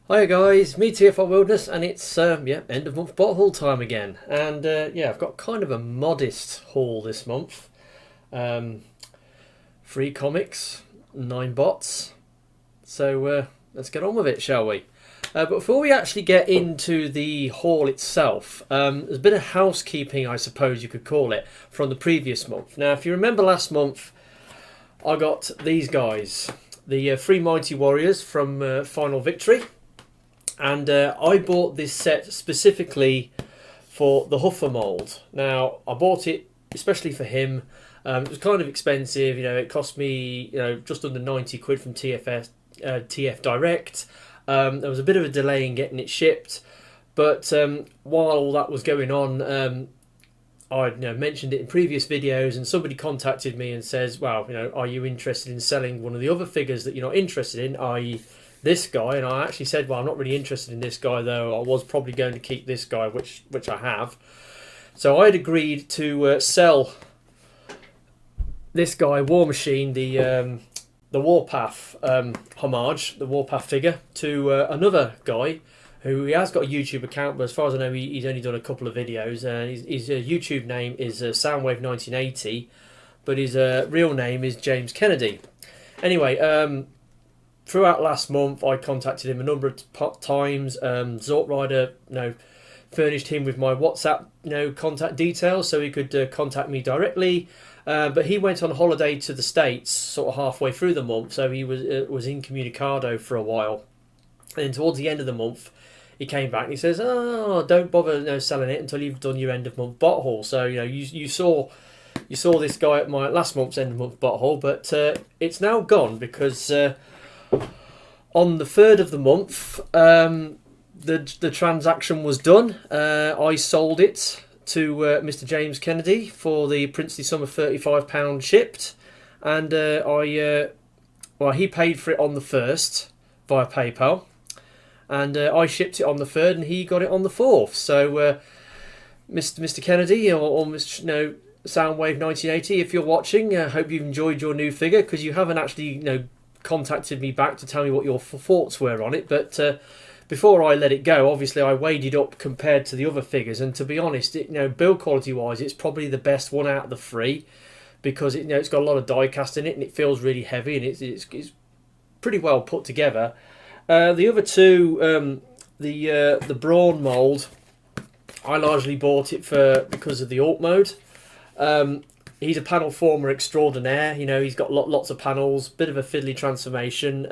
Hi guys, me TFR Wilderness, and it's end of month bot haul time again. And I've got kind of a modest haul this month. Free comics, 9 bots. So let's get on with it, shall we? But before we actually get into the haul itself, there's a bit of housekeeping, I suppose you could call it, from the previous month. Now, if you remember last month, I got these guys, the 3 Mighty Warriors from Final Victory. And I bought this set specifically for the Huffer mould. Now, I bought it especially for him. It was kind of expensive. It cost me just under 90 quid from TF Direct. There was a bit of a delay in getting it shipped. But while all that was going on, I mentioned it in previous videos, and somebody contacted me and says, well, are you interested in selling one of the other figures that you're not interested in, i.e. this guy? And I actually said, well, I'm not really interested in this guy, though I was probably going to keep this guy, which I have. So I had agreed to sell this guy, War Machine, the Warpath homage, the Warpath figure, to another guy who he has got a YouTube account, but as far as I know, he's only done a couple of videos. His YouTube name is Soundwave 1980, but his real name is James Kennedy. Anyway, throughout last month, I contacted him a number of times. Zort Rider, furnished him with my WhatsApp, contact details, so he could contact me directly. But he went on holiday to the States, sort of halfway through the month, so he was incommunicado for a while. And towards the end of the month, he came back and he says, "Oh, don't bother, selling it until you've done your end of month bot haul." So you saw this guy at my last month's end of month bot haul, but it's now gone because. On the 3rd of the month, the transaction was done. I sold it to Mr. James Kennedy for the princely sum of £35 shipped, and he paid for it on the 1st via PayPal, and I shipped it on the 3rd, and he got it on the 4th. So, Mr. Kennedy, or Mr. Soundwave 1980, if you're watching, I hope you've enjoyed your new figure, because you haven't actually contacted me back to tell me what your thoughts were on it. But before I let it go, obviously I weighed it up compared to the other figures, and to be honest, build quality wise, it's probably the best one out of the 3, because it's got a lot of die cast in it, and it feels really heavy, and it's pretty well put together. The other two, the Brawn mould, I largely bought it because of the alt mode. He's a panel former extraordinaire. He's got lots of panels, bit of a fiddly transformation,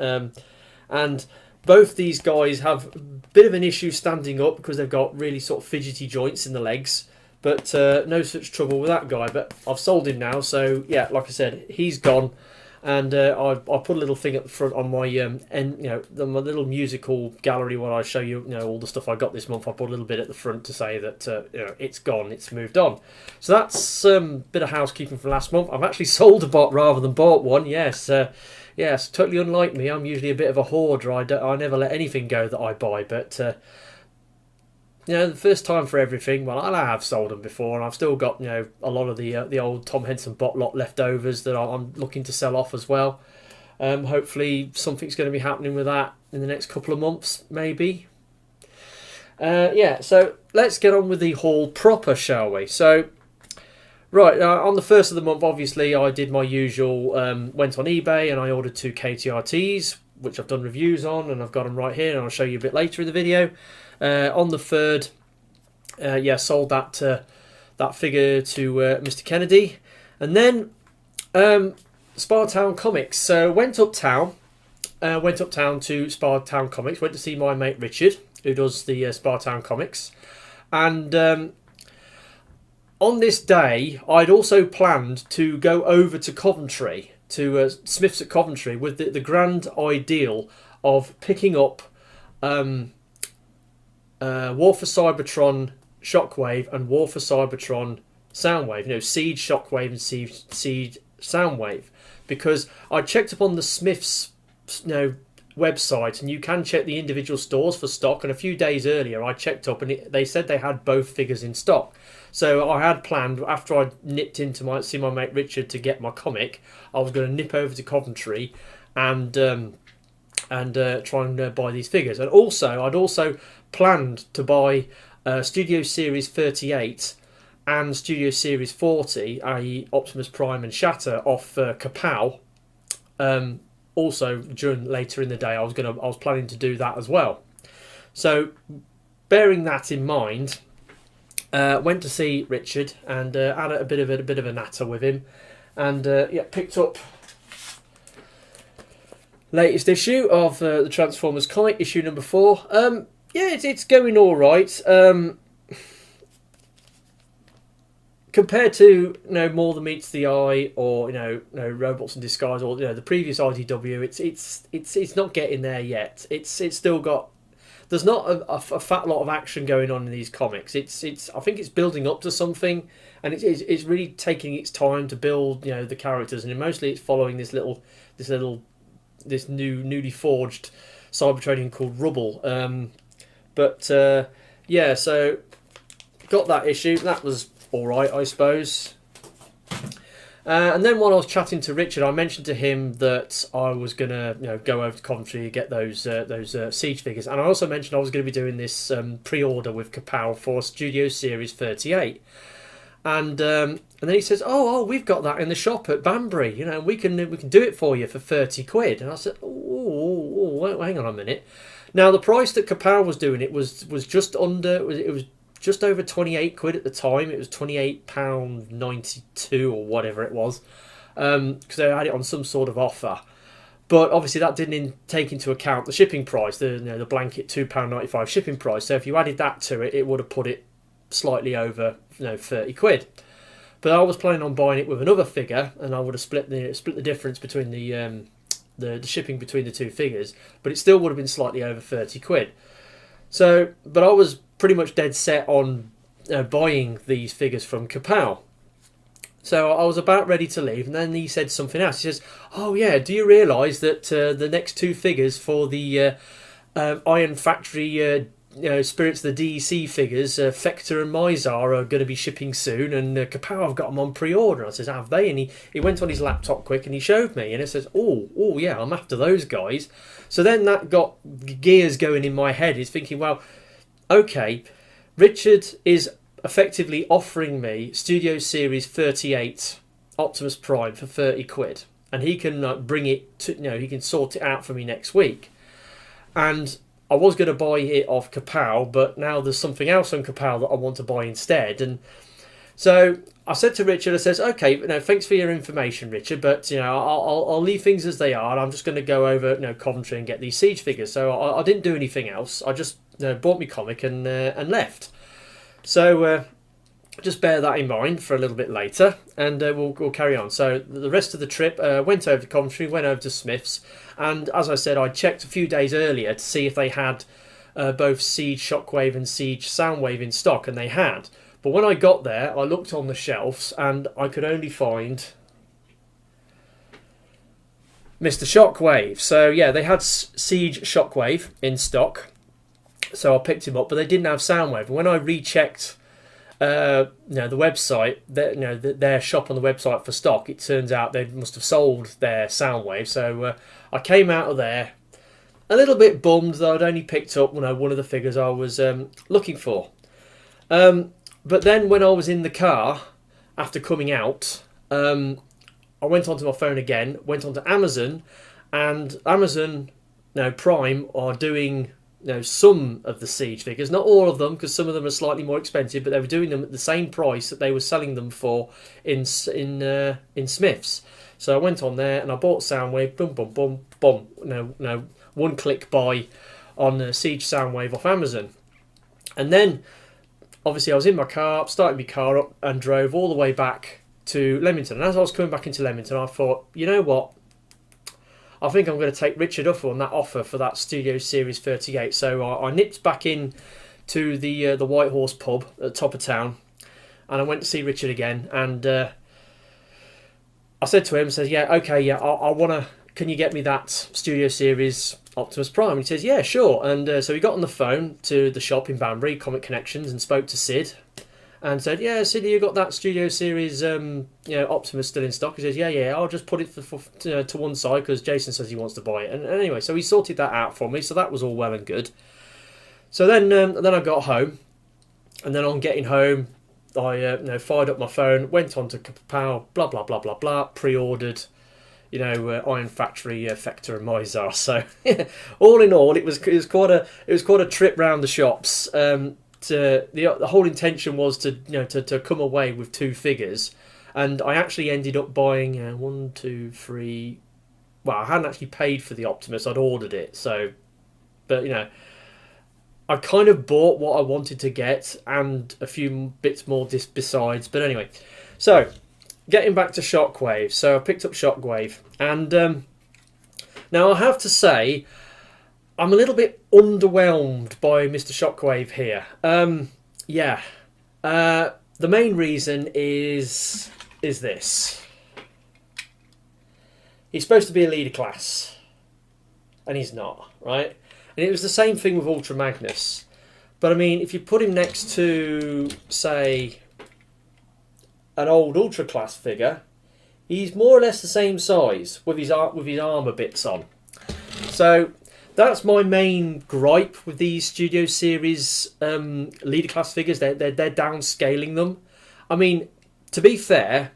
and both these guys have a bit of an issue standing up because they've got really sort of fidgety joints in the legs. But no such trouble with that guy. But I've sold him now, so yeah, like I said, he's gone. And I put a little thing at the front on my my little musical gallery where I show you all the stuff I got this month. I put a little bit at the front to say that it's gone, it's moved on. So that's a bit of housekeeping from last month. I've actually sold a bot rather than bought one. Yes, totally unlike me. I'm usually a bit of a hoarder. I never let anything go that I buy, but. The first time for everything. Well, I have sold them before, and I've still got a lot of the old Tom Henson bot lot leftovers that I'm looking to sell off as well. Hopefully something's going to be happening with that in the next couple of months, maybe. So let's get on with the haul proper, shall we? So, right, on the 1st of the month, obviously, I did my usual, went on eBay and I ordered 2 KTRTs, which I've done reviews on, and I've got them right here, and I'll show you a bit later in the video. On the 3rd, sold that figure to Mr. Kennedy, and then Spartown Comics. So went uptown to Spartown Comics. Went to see my mate Richard, who does the Spartown Comics, and on this day, I'd also planned to go over to Coventry, to Smith's at Coventry, with the grand ideal of picking up. War for Cybertron Shockwave and War for Cybertron Soundwave. Siege Shockwave and Siege Soundwave, because I checked up on the Smiths website, and you can check the individual stores for stock, and a few days earlier I checked up and they said they had both figures in stock. So I had planned, after I nipped in to see my mate Richard to get my comic, I was going to nip over to Coventry and and try and buy these figures. And also, I'd also planned to buy Studio Series 38 and Studio Series 40, i.e. Optimus Prime and Shatter, off Kapow. Also, during later in the day, I was planning to do that as well. So, bearing that in mind, went to see Richard and had a bit of a natter with him, and picked up latest issue of the Transformers comic, issue number 4. It's going all right. Compared to More Than Meets the Eye, or Robots in Disguise, or the previous IDW, it's not getting there yet. It's still got. There's not a fat lot of action going on in these comics. I think it's building up to something, and it's really taking its time to build the characters, and mostly it's following this newly forged Cybertronian called Rubble. So got that issue. That was all right, I suppose. And then while I was chatting to Richard, I mentioned to him that I was gonna go over to Coventry and get those Siege figures, and I also mentioned I was going to be doing this pre-order with Kapow for Studio Series 38. And then he says, "Oh, we've got that in the shop at Banbury. We can do it for you for 30 quid." And I said, "Oh, hang on a minute." Now the price that Kapow was doing it was just under. It was just over 28 quid at the time. It was £28.92 or whatever it was, because they had it on some sort of offer. But obviously that didn't take into account the shipping price, the blanket £2.95 shipping price. So if you added that to it, it would have put it slightly over 30 quid. But I was planning on buying it with another figure, and I would have split the difference between the shipping between the two figures, but it still would have been slightly over 30 quid. So, but I was pretty much dead set on buying these figures from Kapow. So I was about ready to leave, and then he said something else. He says, "Oh yeah, do you realise that the next two figures for the Iron Factory Spirits of the D.E.C figures, Phecda and Mizar, are going to be shipping soon, and Kapow have got them on pre-order." I says, "Have they?" And he went on his laptop quick and he showed me, and it says, oh yeah, I'm after those guys. So then that got gears going in my head. He's thinking, well, okay, Richard is effectively offering me Studio Series 38 Optimus Prime for 30 quid, and he can bring it to, he can sort it out for me next week. And I was going to buy it off Kapow, but now there's something else on Kapow that I want to buy instead. And so I said to Richard, I says, "Okay, thanks for your information, Richard, but I'll leave things as they are. I'm just going to go over Coventry and get these Siege figures." So I didn't do anything else. I just bought me comic and left. So just bear that in mind for a little bit later, and we'll carry on. So the rest of the trip, went over to Coventry, went over to Smith's, and as I said, I checked a few days earlier to see if they had both Siege Shockwave and Siege Soundwave in stock, and they had. But when I got there, I looked on the shelves and I could only find Mr. Shockwave. So yeah, they had Siege Shockwave in stock, so I picked him up, but they didn't have Soundwave. And when I rechecked the website, their shop on the website for stock, it turns out they must have sold their Soundwave. So I came out of there a little bit bummed that I'd only picked up one of the figures I was looking for. But then when I was in the car after coming out, I went onto my phone again, went onto Amazon, and Amazon Prime are doing some of the Siege figures, not all of them, because some of them are slightly more expensive, but they were doing them at the same price that they were selling them for in Smith's. So I went on there and I bought Soundwave, boom, boom, boom, boom. One click buy on Siege Soundwave off Amazon. And then obviously I was in my car, started my car up and drove all the way back to Leamington. And as I was coming back into Leamington, I thought, you know what? I think I'm going to take Richard up on that offer for that Studio Series 38. So I nipped back in to the White Horse pub at the top of town, and I went to see Richard again. And I said to him, I want to. Can you get me that Studio Series Optimus Prime? And he says, yeah, sure. And so he got on the phone to the shop in Banbury, Comic Connections, and spoke to Sid. and said, "Yeah, Sidney, you got that Studio Series, Optimus still in stock?" He says, "Yeah, I'll just put it to one side because Jason says he wants to buy it." And anyway, so he sorted that out for me, so that was all well and good. So then I got home, and then on getting home, I fired up my phone, went on to Kapow, blah blah blah blah blah, pre-ordered, Iron Factory, Phecda and Mizar. So all in all, it was quite a trip round the shops. The whole intention was to come away with 2 figures, and I actually ended up buying 1, 2, 3. Well, I hadn't actually paid for the Optimus; I'd ordered it. So, but I kind of bought what I wanted to get and a few bits more besides. But anyway, so getting back to Shockwave. So I picked up Shockwave, and now I have to say, I'm a little bit underwhelmed by Mr. Shockwave here. The main reason is this. He's supposed to be a leader class, and he's not, right? And it was the same thing with Ultra Magnus. But I mean, if you put him next to, say, an old Ultra Class figure, he's more or less the same size with his armour bits on. So that's my main gripe with these Studio Series leader class figures. They're downscaling them. I mean, to be fair,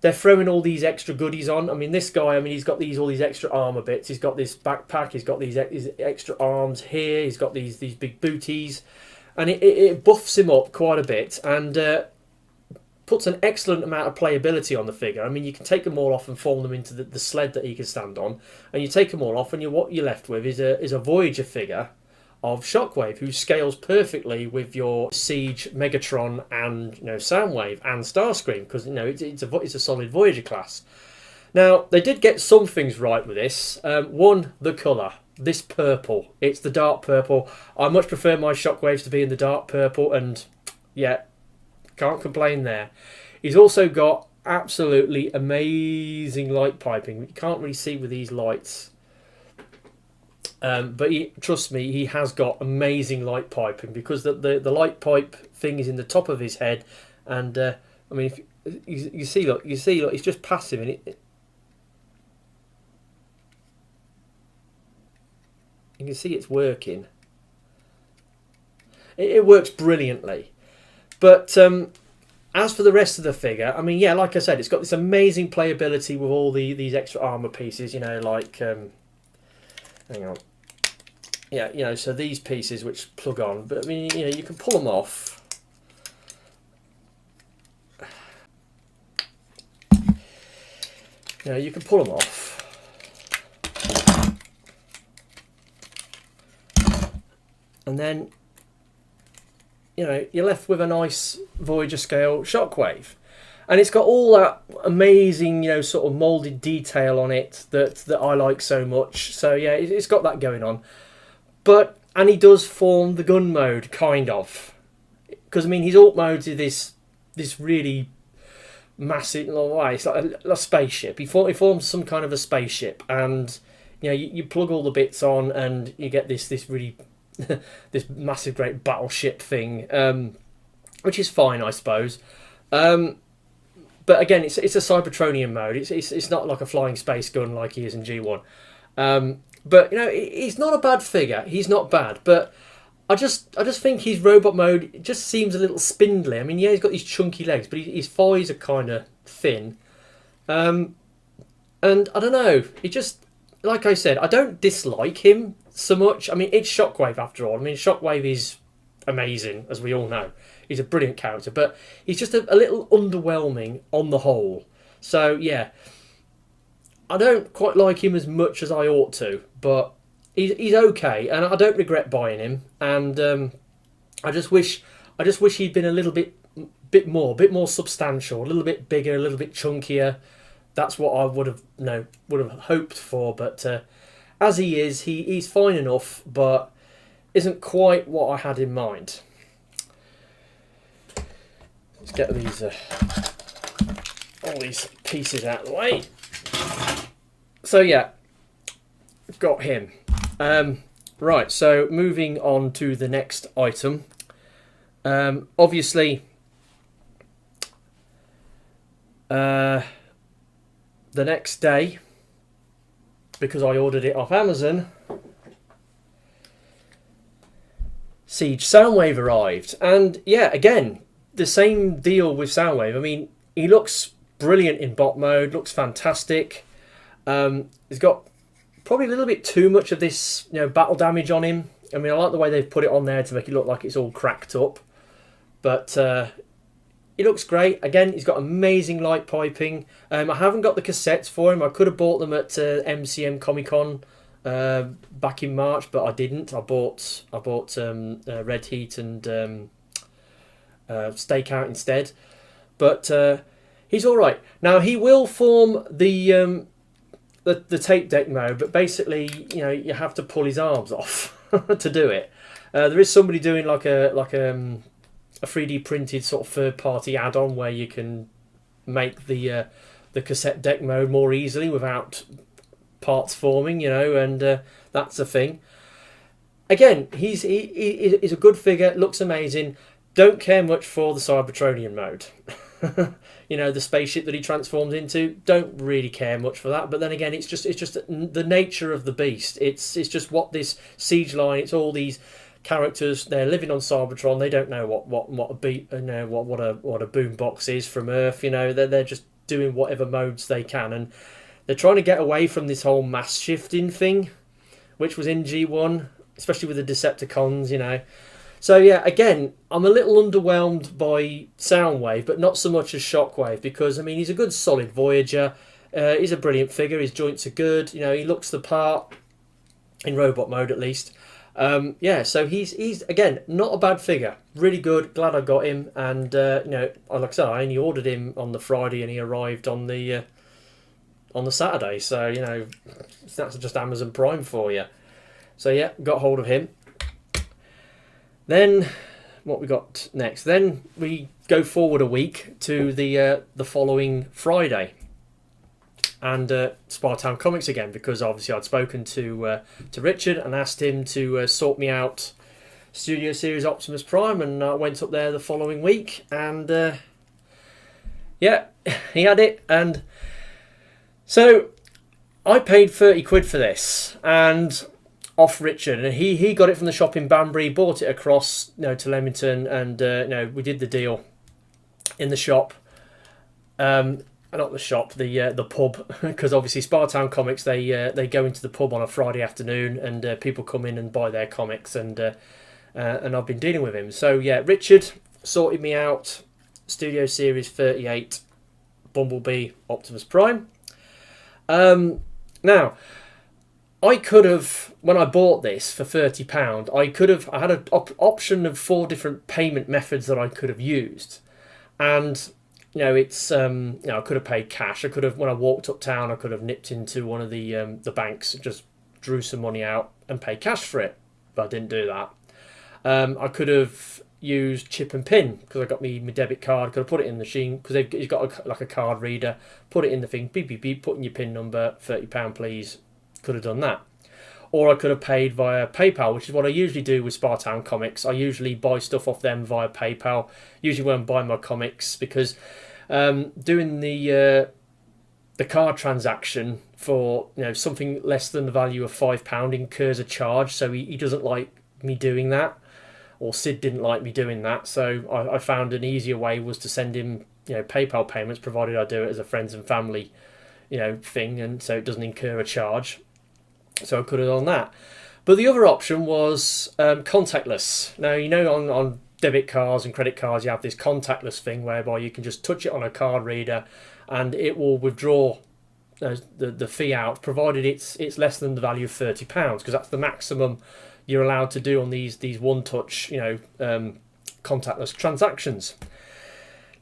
they're throwing all these extra goodies on. I mean, this guy, he's got all these extra armour bits. He's got this backpack. He's got these extra arms here. He's got these big booties. And it buffs him up quite a bit and puts an excellent amount of playability on the figure. I mean, you can take them all off and form them into the sled that he can stand on. And you take them all off and what you're left with is a Voyager figure of Shockwave, who scales perfectly with your Siege, Megatron, and Soundwave and Starscream, because it's a solid Voyager class. Now they did get some things right with this. One, the colour. This purple. It's the dark purple. I much prefer my Shockwaves to be in the dark purple, and yeah, can't complain there. He's also got absolutely amazing light piping. You can't really see with these lights. But trust me, he has got amazing light piping, because the light pipe thing is in the top of his head, and I mean, if you see, look, it's just passive, and you can see it's working. It works brilliantly. But as for the rest of the figure, I mean, yeah, like I said, it's got this amazing playability with all these extra armour pieces. Like hang on. Yeah, so these pieces which plug on, but I mean, you can pull them off. You can pull them off. And then, you're left with a nice Voyager scale Shockwave. And it's got all that amazing, sort of moulded detail on it that I like so much. So yeah, it's got that going on. And he does form the gun mode, kind of. Because, I mean, his alt modes are this really massive, it's like a spaceship. He forms some kind of a spaceship. And, you plug all the bits on and you get this really, this massive great battleship thing. Which is fine, I suppose. But again, it's a Cybertronian mode. It's not like a flying space gun like he is in G1. But he's not a bad figure. He's not bad, but I just think his robot mode just seems a little spindly. I mean, yeah, he's got these chunky legs, but his thighs are kind of thin. And I don't know. He just, like I said, I don't dislike him so much. I mean, it's Shockwave after all. I mean, Shockwave is amazing, as we all know. He's a brilliant character, but he's just a little underwhelming on the whole. So yeah, I don't quite like him as much as I ought to, but he's okay, and I don't regret buying him. And I just wish he'd been a little bit more substantial, a little bit bigger, a little bit chunkier. That's what I would have hoped for. But as he is, he's fine enough, but isn't quite what I had in mind. Let's get these all these pieces out of the way. So yeah, got him. Right, so moving on to the next item. Obviously, The next day, because I ordered it off Amazon, Siege Soundwave arrived. And yeah, again, the same deal with Soundwave. I mean, he looks brilliant in bot mode, looks fantastic. He's got probably a little bit too much of this, battle damage on him. I mean, I like the way they've put it on there to make it look like it's all cracked up. But he looks great. Again, he's got amazing light piping. I haven't got the cassettes for him. I could have bought them at MCM Comic Con back in March, but I didn't. I bought Red Heat and Stakeout instead. But he's all right. Now he will form the tape deck mode, but basically, you have to pull his arms off to do it. There is somebody doing like a 3D printed sort of third party add-on where you can make the cassette deck mode more easily without parts forming, and that's the thing. Again, he's a good figure, looks amazing. Don't care much for the Cybertronian mode. The spaceship that he transforms into, don't really care much for that. But then again, it's just the nature of the beast. It's just what this siege line. It's all these characters. They're living on Cybertron. They don't know what a boom box is from Earth. They're just doing whatever modes they can, and they're trying to get away from this whole mass shifting thing, which was in G1, especially with the Decepticons. So yeah, again, I'm a little underwhelmed by Soundwave, but not so much as Shockwave, because I mean he's a good solid Voyager. He's a brilliant figure. His joints are good. He looks the part in robot mode at least. So he's again not a bad figure. Really good. Glad I got him. And like I said, I only ordered him on the Friday, and he arrived on the Saturday. So that's just Amazon Prime for you. So yeah, got hold of him. Then, what we got next? Then we go forward a week to the following Friday, and Spartan Comics again, because obviously I'd spoken to Richard and asked him to sort me out Studio Series Optimus Prime, and I went up there the following week, and he had it, and so I paid 30 quid for this, and off Richard, and he got it from the shop in Banbury, bought it across to Leamington, and we did the deal in the shop, not the shop, the pub, because obviously Spartan Comics they go into the pub on a Friday afternoon, and people come in and buy their comics, and I've been dealing with him. So yeah, Richard sorted me out Studio Series 38 Bumblebee Optimus Prime. Now, I could have, when I bought this for £30, I had an option of 4 different payment methods that I could have used, and it's I could have paid cash. I could have, when I walked uptown, I could have nipped into one of the banks, just drew some money out and paid cash for it, but I didn't do that. I could have used chip and pin, because I got my debit card, could have put it in the machine, because you've got a card reader, put it in the thing, beep beep beep, put in your pin number, £30 please. Could have done that. Or I could have paid via PayPal, which is what I usually do with Spartan Comics. I usually buy stuff off them via PayPal, usually when I'm buying my comics, because doing the card transaction for something less than the value of £5 incurs a charge, so he doesn't like me doing that, or Sid didn't like me doing that, so I found an easier way was to send him PayPal payments, provided I do it as a friends and family thing, and so it doesn't incur a charge. So I could have done that. But the other option was contactless. Now, on debit cards and credit cards, you have this contactless thing whereby you can just touch it on a card reader and it will withdraw the fee out, provided it's less than the value of £30, because that's the maximum you're allowed to do on these one-touch, contactless transactions.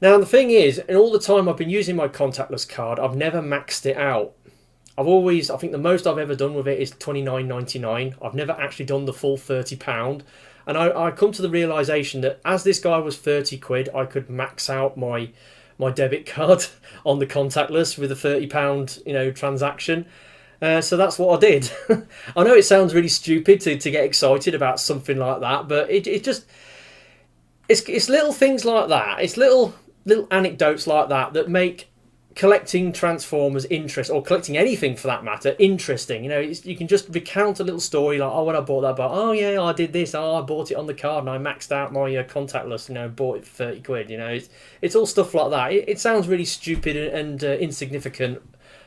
Now, the thing is, in all the time I've been using my contactless card, I've never maxed it out. I think the most I've ever done with it is $29.99. I've never actually done the full £30. And I come to the realisation that as this guy was 30 quid, I could max out my debit card on the contactless with a £30 transaction. So that's what I did. I know it sounds really stupid to get excited about something like that, but it's little things like that. It's little anecdotes like that make collecting Transformers or collecting anything for that matter, interesting. You know, you can just recount a little story like, oh, when I bought that bar, oh yeah, I did this, oh, I bought it on the card and I maxed out my contactless, you know, bought it for 30 quid. You know, it's all stuff like that. It sounds really stupid and insignificant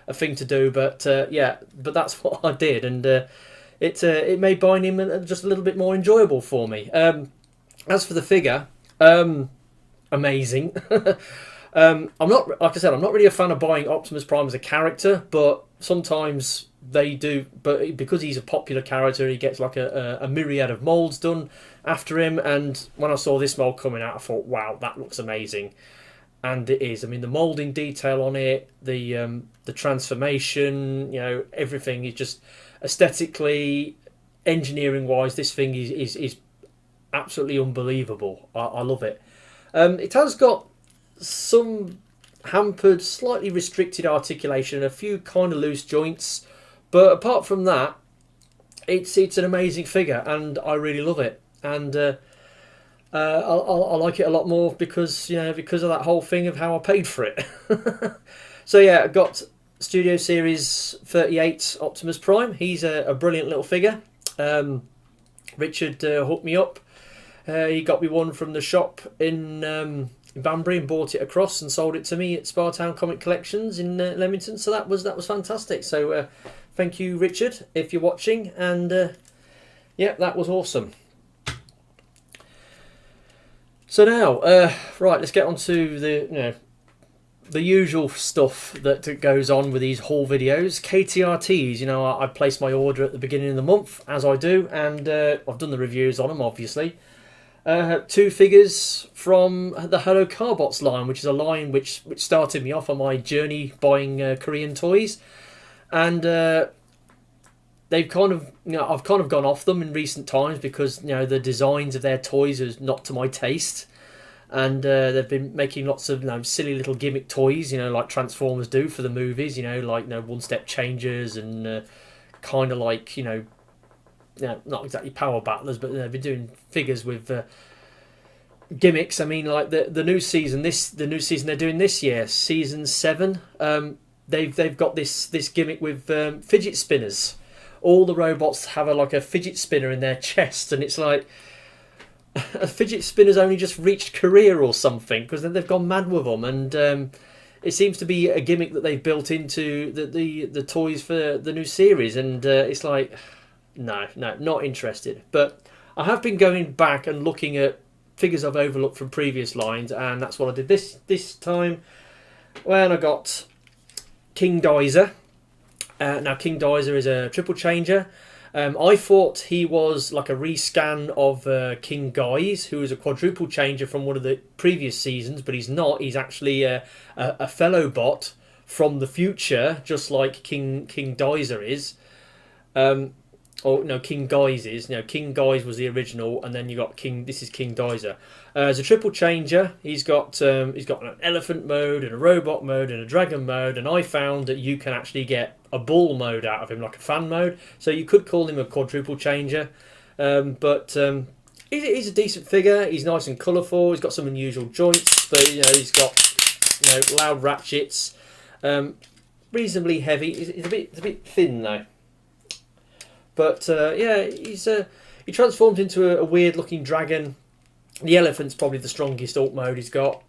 a thing to do, but yeah, but that's what I did, and it made buying him just a little bit more enjoyable for me. As for the figure, amazing. I'm not, like I said, I'm not really a fan of buying Optimus Prime as a character, but sometimes they do. But because he's a popular character, he gets like a myriad of molds done after him. And when I saw this mold coming out, I thought, wow, that looks amazing. And it is. I mean, the molding detail on it, the transformation, you know, everything is just aesthetically, engineering wise, this thing is absolutely unbelievable. I love it. It has got some hampered, slightly restricted articulation, a few kind of loose joints, but apart from that, it's an amazing figure, and I really love it. And I like it a lot more because of that whole thing of how I paid for it. So yeah, I got Studio Series 38 Optimus Prime. He's a brilliant little figure. Richard hooked me up. He got me one from the shop in Banbury and bought it across and sold it to me at Spartown Comic Collections in Leamington. So that was fantastic. So thank you, Richard, if you're watching. And yeah, that was awesome. So now, right, let's get on to the usual stuff that goes on with these haul videos. KTRTs, I placed my order at the beginning of the month, as I do, and I've done the reviews on them, obviously. 2 figures from the Hello Carbots line, which is a line which started me off on my journey buying Korean toys, and they've kind of I've kind of gone off them in recent times because the designs of their toys is not to my taste, and they've been making lots of silly little gimmick toys, like Transformers do for the movies, like one-step changers and kind of like not exactly power battlers, but they've been doing figures with gimmicks. I mean, like the new season, the new season they're doing this year, season 7. They've got this gimmick with fidget spinners. All the robots have a fidget spinner in their chest, and it's like a fidget spinner's only just reached Korea or something, because then they've gone mad with them, and it seems to be a gimmick that they've built into the toys for the new series, and it's like. No, not interested. But I have been going back and looking at figures I've overlooked from previous lines, and that's what I did this time when I got King Dizer. Now, King Dizer is a triple changer. I thought he was like a rescan of King Guise, who was a quadruple changer from one of the previous seasons, but he's not. He's actually a fellow bot from the future, just like King Dizer is. King Guise is. King Guise was the original, and then you got King. This is King Dizer. As a triple changer, he's got an elephant mode and a robot mode and a dragon mode, and I found that you can actually get a bull mode out of him, like a fan mode. So you could call him a quadruple changer, but he's a decent figure. He's nice and colourful. He's got some unusual joints, but he's got loud ratchets. Reasonably heavy. He's a bit thin though. But yeah, he transformed into a weird-looking dragon. The elephant's probably the strongest alt mode he's got.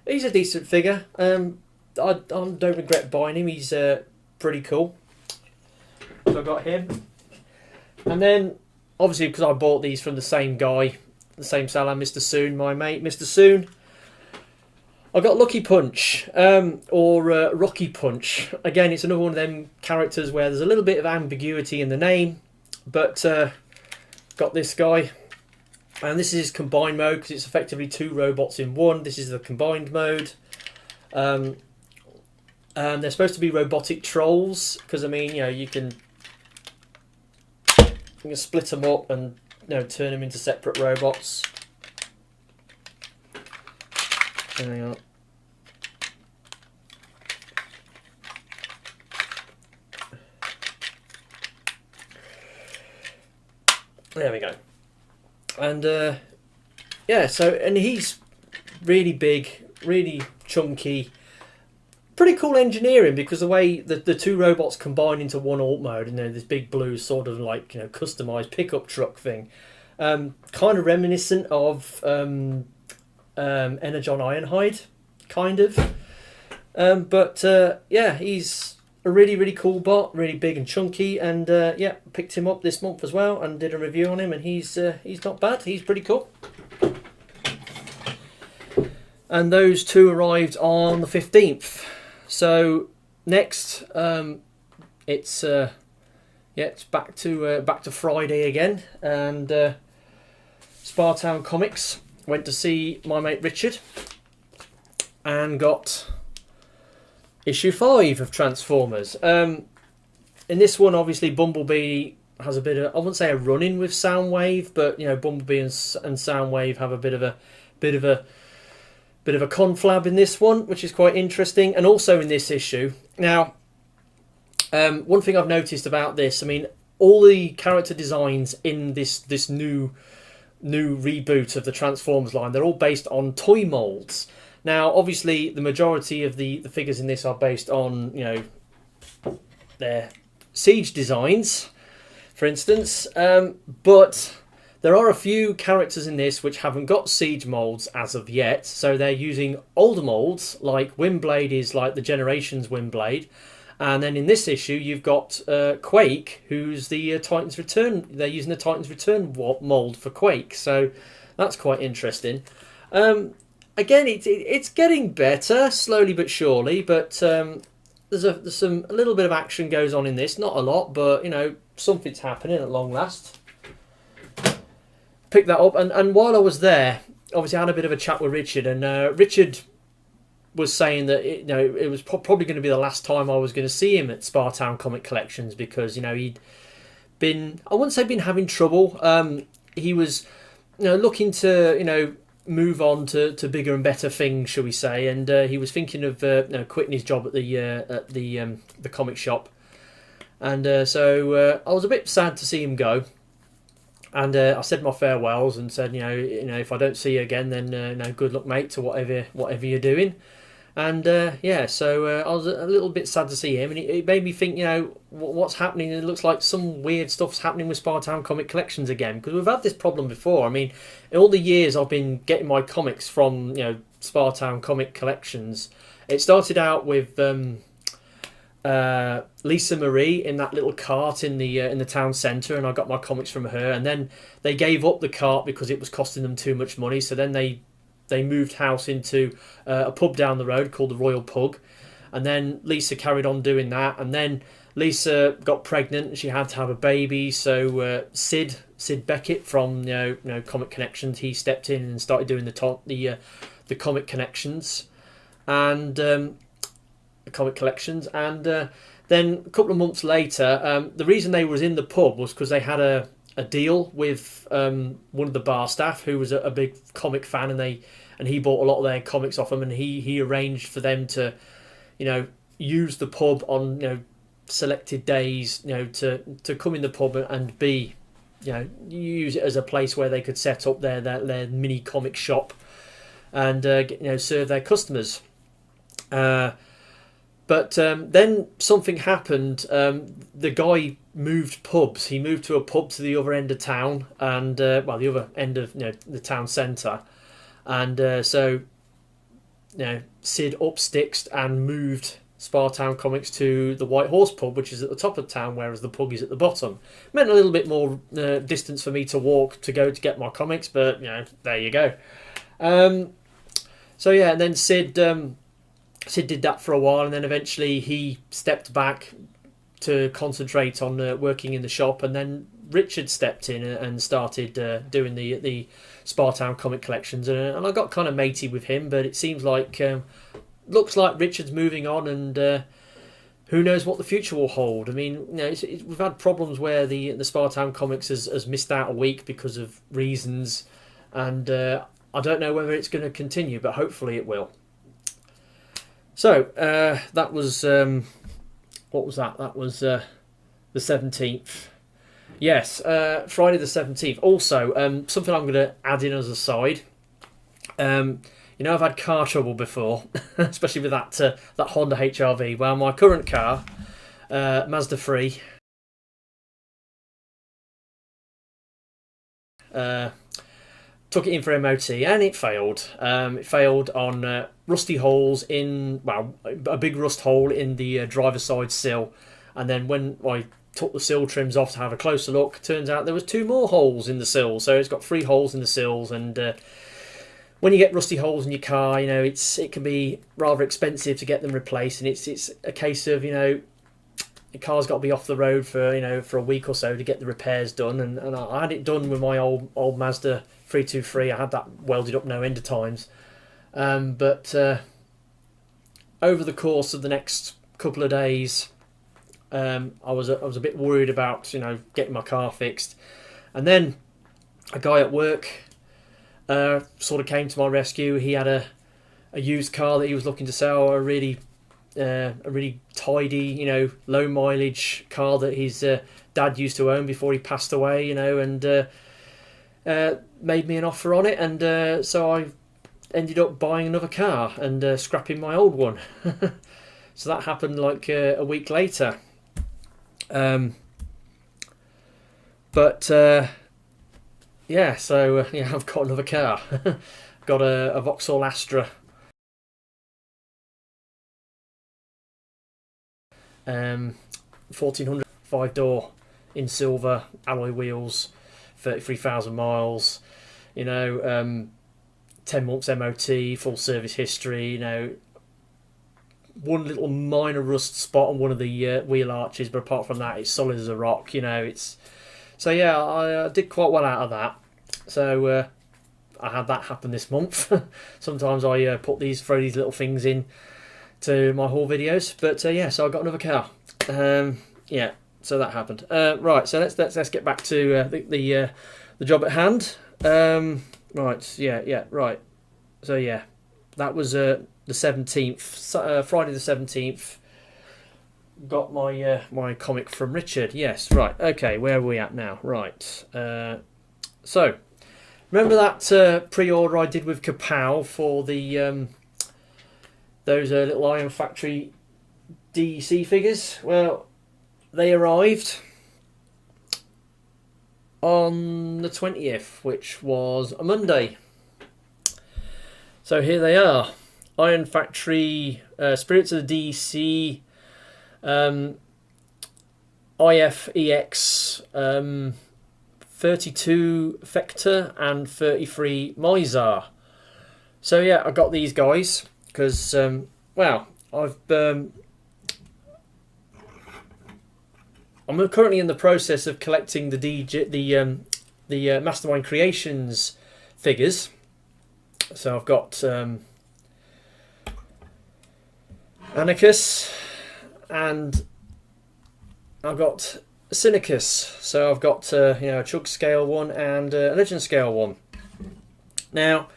He's a decent figure. I don't regret buying him. He's pretty cool. So I got him. And then, obviously, because I bought these from the same guy, the same seller, Mr. Soon, my mate, Mr. Soon. I got Lucky Punch, or Rocky Punch. Again, it's another one of them characters where there's a little bit of ambiguity in the name, but got this guy. And this is his combined mode, because it's effectively 2 robots in one. This is the combined mode. And they're supposed to be robotic trolls, because, I mean, you can split them up and turn them into separate robots. Hang on. There we go. And yeah, and he's really big, really chunky, pretty cool engineering, because the way the two robots combine into one alt mode, and this big blue sort of like customized pickup truck thing, kind of reminiscent of Energon Ironhide, kind of. But yeah, he's a really cool bot, really big and chunky, and yeah, picked him up this month as well and did a review on him, and he's not bad. He's pretty cool. And those two arrived on the 15th. So next, it's back to Friday again, and Spartown Comics went to see my mate Richard and got issue 5 of Transformers. In this one, obviously, Bumblebee has a bit of, I wouldn't say a run-in with Soundwave, but Bumblebee and Soundwave have a bit of a conflab in this one, which is quite interesting. And also in this issue, now, one thing I've noticed about this, I mean, all the character designs in this new reboot of the Transformers line, they're all based on toy molds. Now, obviously, the majority of the figures in this are based on, their Siege designs, for instance. But there are a few characters in this which haven't got Siege molds as of yet. So they're using older molds, like Windblade is like the Generations Windblade. And then in this issue, you've got Quake, who's the Titan's Return. They're using the Titan's Return mold for Quake. So that's quite interesting. Again, it's getting better, slowly but surely, but there's a little bit of action goes on in this. Not a lot, but, something's happening at long last. Picked that up, and while I was there, obviously I had a bit of a chat with Richard, and Richard was saying that it was probably going to be the last time I was going to see him at Spartown Comic Collections, because, he'd been, I wouldn't say been having trouble. He was, looking to, move on to bigger and better things, shall we say, and he was thinking of quitting his job at the comic shop, and so I was a bit sad to see him go, and I said my farewells and said if I don't see you again, then good luck, mate, to whatever you're doing. And yeah, so I was a little bit sad to see him, and it made me think, what's happening. It looks like some weird stuff's happening with Spartown Comic Collections again, because we've had this problem before. I mean, in all the years I've been getting my comics from Spartown Comic Collections, it started out with Lisa Marie in that little cart in the town centre, and I got my comics from her. And then they gave up the cart because it was costing them too much money. So then they moved house into a pub down the road called the Royal Pug, and then Lisa carried on doing that, and then Lisa got pregnant and she had to have a baby, so Sid Beckett from Comic Connections, he stepped in and started doing the Comic Connections and the Comic Collections, and then a couple of months later, the reason they was in the pub was because they had a deal with one of the bar staff who was a big comic fan, and he bought a lot of their comics off them, and he arranged for them to use the pub on selected days, to come in the pub and be use it as a place where they could set up their mini comic shop and serve their customers. But then something happened. The guy moved pubs. He moved to a pub to the other end of town, and the other end of the town centre, and so Sid upstixed and moved Spartown Comics to the White Horse pub, which is at the top of town, whereas the pub is at the bottom. Meant a little bit more distance for me to walk to go to get my comics, but there you go. So yeah, and then Sid did that for a while, and then eventually he stepped back to concentrate on working in the shop, and then Richard stepped in and started doing the Spartown Comic Collections, and I got kind of matey with him, but it seems like looks like Richard's moving on, and who knows what the future will hold. I mean, we've had problems where the Spartown Comics has missed out a week because of reasons, and I don't know whether it's going to continue, but hopefully it will. So that was what was that? That was the 17th. Yes, Friday the 17th. Also, something I'm going to add in as a side. You know, I've had car trouble before, especially with that Honda HR-V. Well, my current car, Mazda 3, took it in for MOT and it failed. It failed on rusty holes in, well, a big rust hole in the driver's side sill. And then when I took the sill trims off to have a closer look, turns out there was 2 more holes in the sill. So it's got 3 holes in the sills. And when you get rusty holes in your car, you know, it can be rather expensive to get them replaced. And it's a case of, you know, the car's got to be off the road for, you know, for a week or so to get the repairs done. And I had it done with my old Mazda 323. I had that welded up no end of times. But over the course of the next couple of days, I was a bit worried about, you know, getting my car fixed. And then a guy at work sort of came to my rescue. He had a used car that he was looking to sell, a really tidy, you know, low mileage car that his dad used to own before he passed away, you know, and made me an offer on it. And so I ended up buying another car and scrapping my old one. So that happened like a week later. Yeah, so yeah, I've got another car. Got a Vauxhall Astra. 1400 5-door in silver, alloy wheels, 33,000 miles, you know, 10 months MOT, full service history, you know, one little minor rust spot on one of the wheel arches, but apart from that, it's solid as a rock, you know. So yeah, I did quite well out of that. So I had that happen this month. Sometimes I throw these little things in to my haul videos, but yeah, so I got another car. Yeah, so that happened. Right, so let's get back to the job at hand. Right, yeah, right. So yeah, that was the 17th, Friday the 17th. Got my comic from Richard. Yes, right. Okay, where are we at now? Right. So remember that pre-order I did with Kapow for the those little Iron Factory D.E.C figures? Well, they arrived on the 20th, which was a Monday. So here they are. Iron Factory, Spirits of the D.E.C, IFEX, 32 Phecda and 33 Mizar. So yeah, I got these guys because, well, I'm currently in the process of collecting the Mastermind Creations figures. So I've got Anarchus and I've got Cynicus. So I've got you know, a Chug scale one and a Legend scale one. Now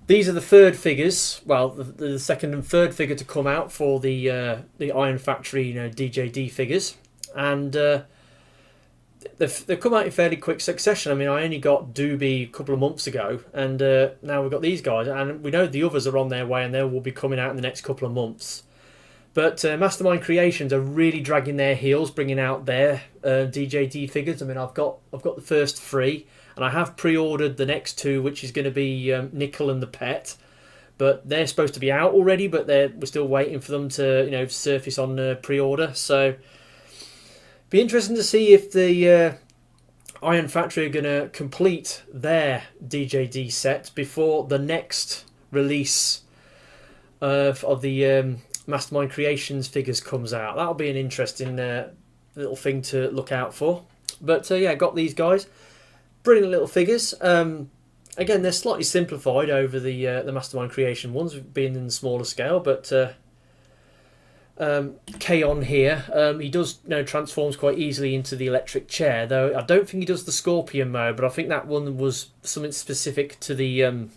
these are the third figures. Well, the second and third figure to come out for the Iron Factory, you know, DJD figures, and they've come out in fairly quick succession. I mean, I only got Doobie a couple of months ago, and now we've got these guys, and we know the others are on their way, and they will be coming out in the next couple of months. But Mastermind Creations are really dragging their heels, bringing out their DJD figures. I mean, I've got the first 3, and I have pre-ordered the next 2, which is going to be Nickel and the Pet. But they're supposed to be out already, but we're still waiting for them to, you know, surface on pre-order. So be interesting to see if the Iron Factory are going to complete their DJD set before the next release of the Mastermind Creations figures comes out. That'll be an interesting little thing to look out for. But yeah, got these guys. Brilliant little figures. Again, they're slightly simplified over the Mastermind Creation ones, being in the smaller scale, but K-On here, he does, you know, transforms quite easily into the electric chair, though I don't think he does the Scorpion mode, but I think that one was something specific to the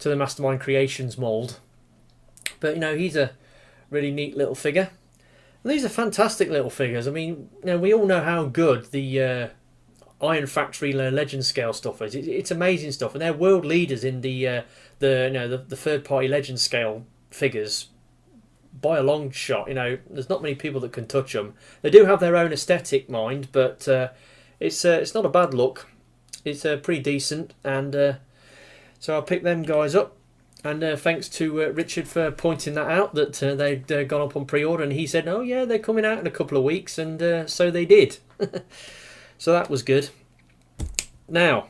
Mastermind Creations mould. But, you know, he's a really neat little figure. And these are fantastic little figures. I mean, you know, we all know how good the Iron Factory Legend scale stuff is. It's amazing stuff, and they're world leaders in the third party Legend scale figures by a long shot. You know, there's not many people that can touch them. They do have their own aesthetic, mind, but it's not a bad look. It's pretty decent, and so I picked them guys up. And thanks to Richard for pointing that out, that they'd gone up on pre-order, and he said, "Oh yeah, they're coming out in a couple of weeks," and so they did. So that was good. Now,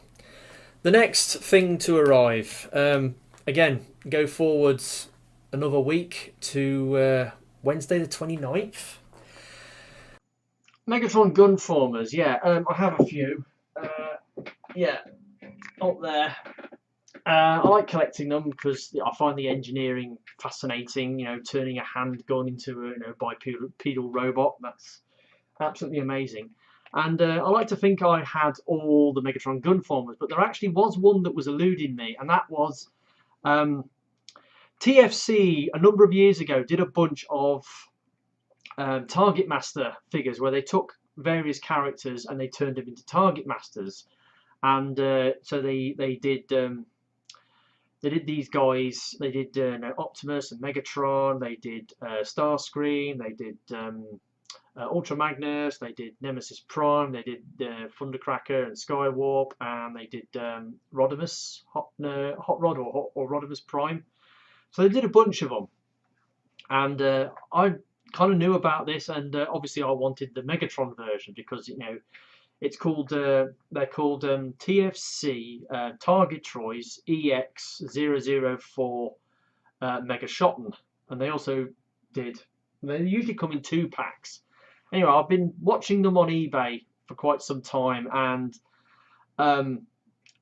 the next thing to arrive, again, go forwards another week to Wednesday the 29th. Megatron Gunformers, yeah, I have a few. Yeah, up there. I like collecting them because I find the engineering fascinating. You know, turning a hand gun into a bipedal robot. That's absolutely amazing. And I like to think I had all the Megatron Gunformers, but there actually was one that was eluding me, and that was TFC a number of years ago did a bunch of Target Master figures where they took various characters and they turned them into Target Masters, and so they did these guys. They did Optimus and Megatron. They did Starscream. They did Ultra Magnus. They did Nemesis Prime. They did Thundercracker and Skywarp, and they did Rodimus, Hot Rod or Rodimus Prime. So they did a bunch of them, and I kind of knew about this, and obviously I wanted the Megatron version because it's called they're called TFC Targetroids EX004 Megashoton, and they also did. They usually come in 2 packs. Anyway, I've been watching them on eBay for quite some time, and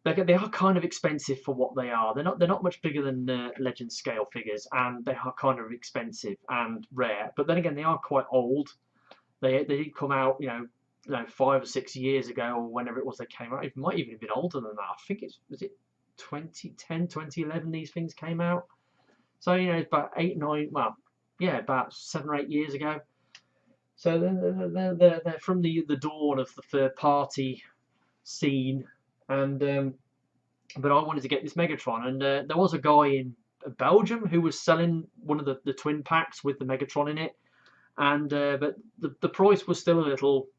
they are kind of expensive for what they are. They're not much bigger than Legend scale figures, and they are kind of expensive and rare. But then again, they are quite old. They did come out, 5 or 6 years ago, or whenever it was they came out. It might even have been older than that. I think was it 2010, 2011 these things came out. So it's about 8, 9. Well, yeah, about 7 or 8 years ago. So they're from the dawn of the third party scene, and but I wanted to get this Megatron, and there was a guy in Belgium who was selling one of the twin packs with the Megatron in it, and but the price was still a little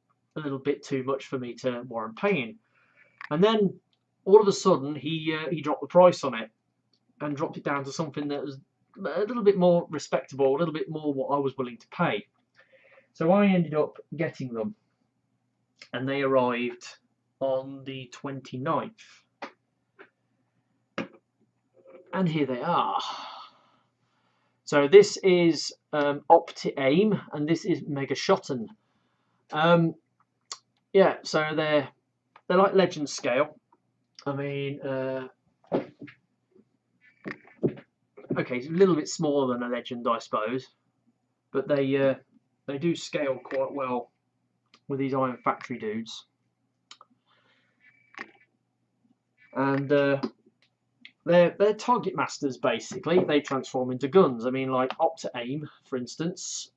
bit too much for me to warrant paying. And then all of a sudden he dropped the price on it and dropped it down to something that was a little bit more respectable, a little bit more what I was willing to pay. So I ended up getting them, and they arrived on the 29th. And here they are. So this is Optiaim, and this is Megashoton. Yeah, so they're like Legend scale. I mean, okay, it's a little bit smaller than a Legend, I suppose, but they do scale quite well with these Iron Factory dudes. And they're Target Masters, basically. They transform into guns. I mean, like Optiaim, for instance.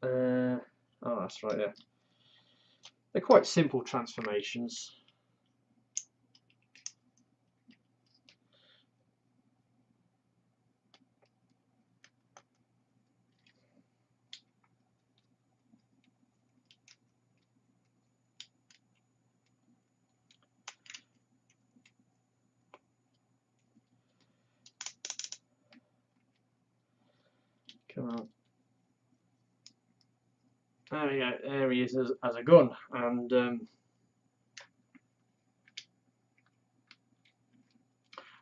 Oh, that's right, yeah. They're quite simple transformations. Come on. There we go. There he is as a gun, and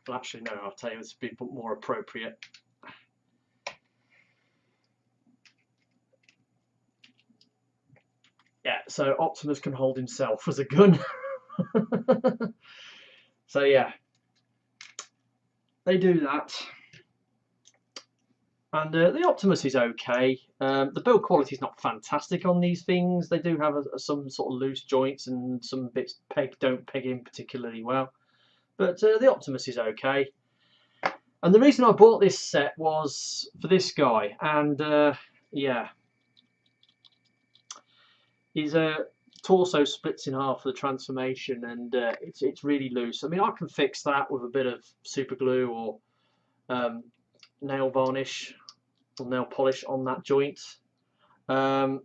well, actually, no. I'll tell you, this would be more appropriate. Yeah. So Optimus can hold himself as a gun. So yeah, they do that. And the Optimus is okay. The build quality is not fantastic on these things. They do have some sort of loose joints, and some bits don't peg in particularly well. But the Optimus is okay. And the reason I bought this set was for this guy. And yeah, he's torso splits in half for the transformation, and it's really loose. I mean, I can fix that with a bit of super glue or nail varnish or nail polish on that joint. Now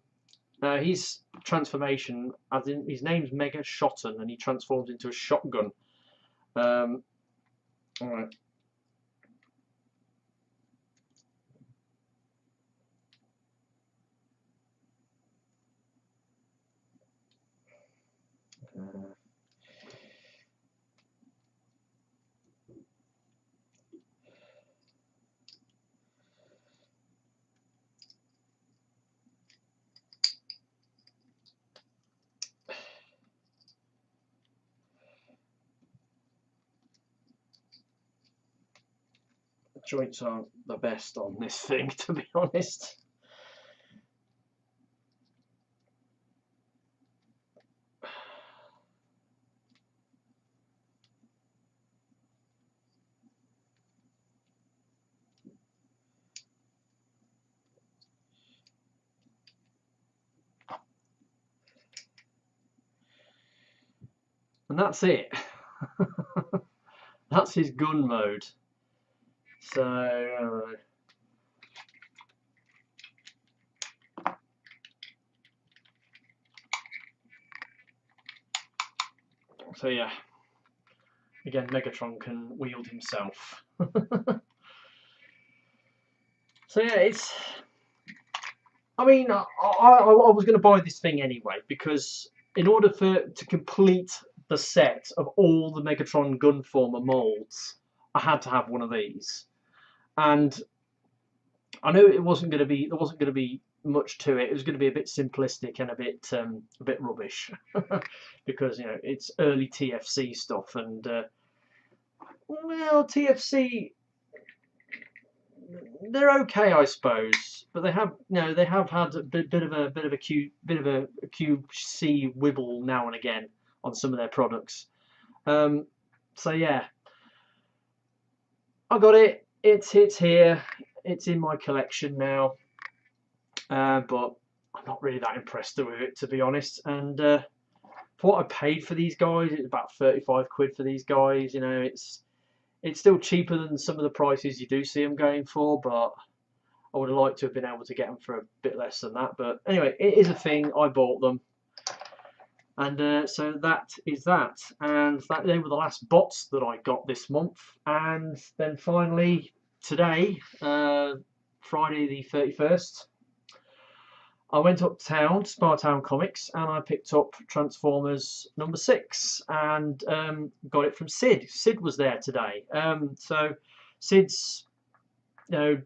his transformation, as in his name's Megashoton, and he transforms into a shotgun. All right. Joints aren't the best on this thing, to be honest. And that's it. That's his gun mode. So yeah, again, Megatron can wield himself. So yeah, it's. I mean, I was going to buy this thing anyway, because in order to complete the set of all the Megatron Gunformer molds, I had to have one of these. And I knew there wasn't going to be much to it. It was going to be a bit simplistic and a bit rubbish, because you know it's early TFC stuff, and well, TFC, they're okay, I suppose, but they have had a bit of a QC wibble now and again on some of their products. So yeah, I got it. It's here. It's in my collection now, but I'm not really that impressed with it, to be honest. And for what I paid for these guys, it's about 35 quid for these guys. You know, it's still cheaper than some of the prices you do see them going for, but I would have liked to have been able to get them for a bit less than that. But anyway, it is a thing. I bought them. And so that is that. And they were the last bots that I got this month. And then finally, today, Friday the 31st, I went uptown to Spartown Comics and I picked up Transformers number 6 and got it from Sid. Sid was there today. So Sid's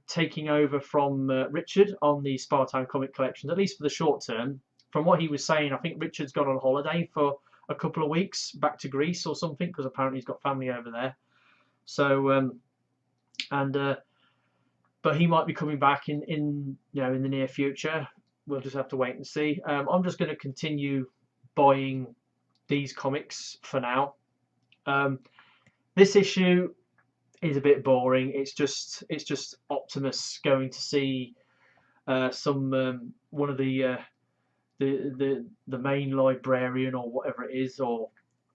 taking over from Richard on the Spartown comic collection, at least for the short term. From what he was saying, I think Richard's gone on holiday for a couple of weeks back to Greece or something, because apparently he's got family over there. So but he might be coming back in the near future. We'll just have to wait and see. I'm just going to continue buying these comics for now. This issue is a bit boring. It's just Optimus going to see one of the main librarian or whatever it is,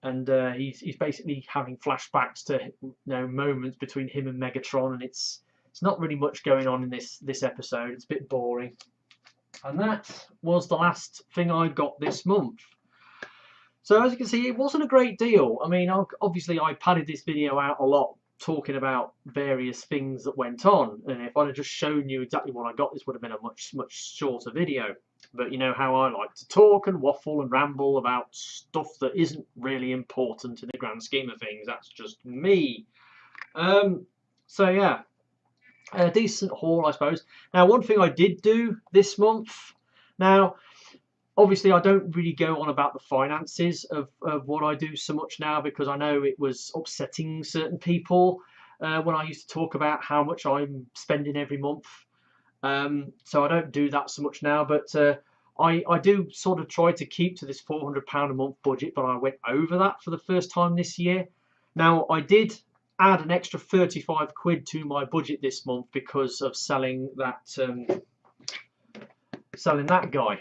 and he's basically having flashbacks to moments between him and Megatron, and it's not really much going on in this episode. It's a bit boring. And that was the last thing I got this month. So as you can see, it wasn't a great deal. I mean, obviously I padded this video out a lot, talking about various things that went on, and if I'd have just shown you exactly what I got, this would have been a much shorter video. But you know how I like to talk and waffle and ramble about stuff that isn't really important in the grand scheme of things. That's just me. So yeah, a decent haul, I suppose. Now, one thing I did do this month, now obviously I don't really go on about the finances of what I do so much now, because I know it was upsetting certain people when I used to talk about how much I'm spending every month. So I don't do that so much now, but I do sort of try to keep to this £400 a month budget, but I went over that for the first time this year. Now, I did add an extra 35 quid to my budget this month because of selling that guy.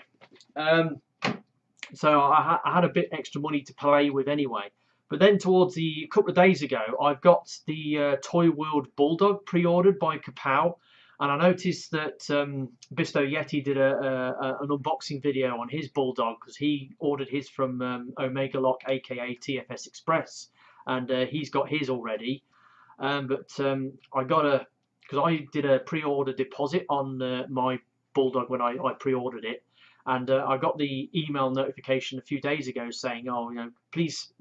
So I had a bit extra money to play with anyway. But then towards a couple of days ago, I've got the Toy World Bulldog pre-ordered by Kapow, and I noticed that Bisto Yeti did an unboxing video on his Bulldog because he ordered his from Omega Lock, aka TFS Express, and he's got his already. But I got because I did a pre-order deposit on my Bulldog when I pre-ordered it. And I got the email notification a few days ago saying, "Oh, please,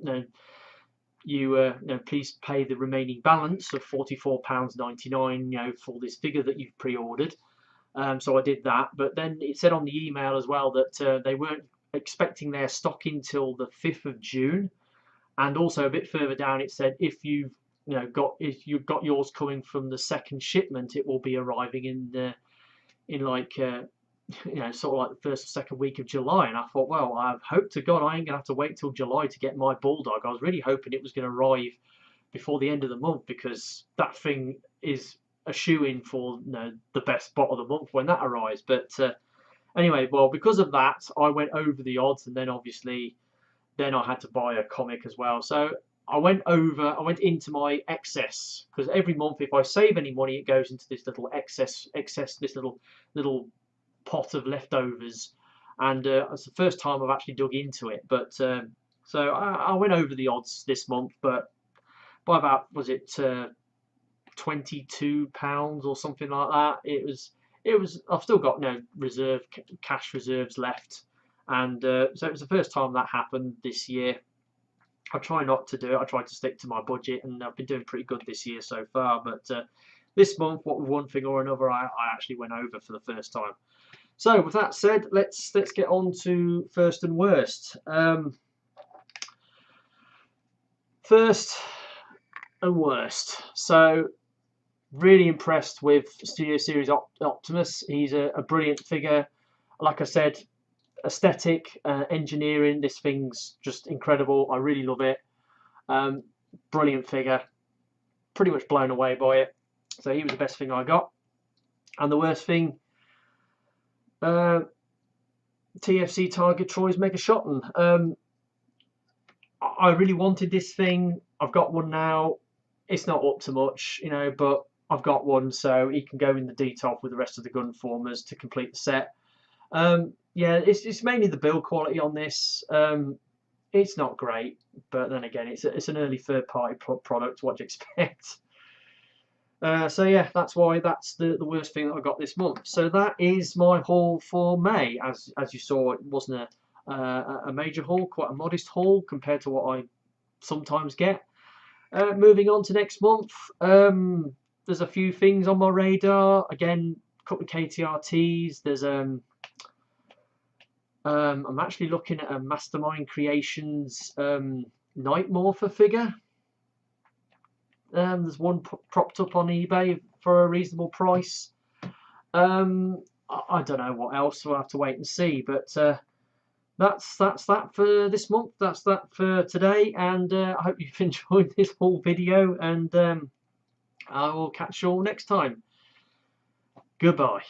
please pay the remaining balance of £44.99, for this figure that you've pre-ordered." So I did that, but then it said on the email as well that they weren't expecting their stock until the 5th of June, and also a bit further down it said if you've got yours coming from the second shipment, it will be arriving in like. Sort of like the first or second week of July, and I thought, well, I hope to God I ain't gonna have to wait till July to get my Bulldog. I was really hoping it was going to arrive before the end of the month, because that thing is a shoe-in for the best bot of the month when that arrives. But anyway, well, because of that, I went over the odds, and then obviously, then I had to buy a comic as well. So I went into my excess, because every month if I save any money, it goes into this little excess, this little pot of leftovers, and it's the first time I've actually dug into it. But so I went over the odds this month, but by about, was it £22 or something like that. It was I've still got no cash reserves left, and so it was the first time that happened this year. I try not to do it. I try to stick to my budget, and I've been doing pretty good this year so far. But this month, what with one thing or another, I actually went over for the first time. So with that said, let's get on to first and worst. First and worst. So really impressed with Studio Series Optimus. He's a brilliant figure. Like I said, aesthetic, engineering. This thing's just incredible. I really love it. Brilliant figure. Pretty much blown away by it. So he was the best thing I got. And the worst thing, TFC Targetroids Megashoton. I really wanted this thing. I've got one now. It's not up to much, but I've got one, so he can go in the detail with the rest of the gun formers to complete the set. Yeah, it's mainly the build quality on this. It's not great, but then again, it's an early third-party product. What do you expect? So yeah, that's why that's the worst thing that I got this month. So that is my haul for May. As you saw, it wasn't a major haul, quite a modest haul compared to what I sometimes get. Moving on to next month, there's a few things on my radar. Again, a couple of KTRTs. There's I'm actually looking at a Mastermind Creations Night Morpher figure. There's one propped up on eBay for a reasonable price. I don't know what else. We'll have to wait and see. But that's that for this month. That's that for today. And I hope you've enjoyed this whole video. And I will catch you all next time. Goodbye.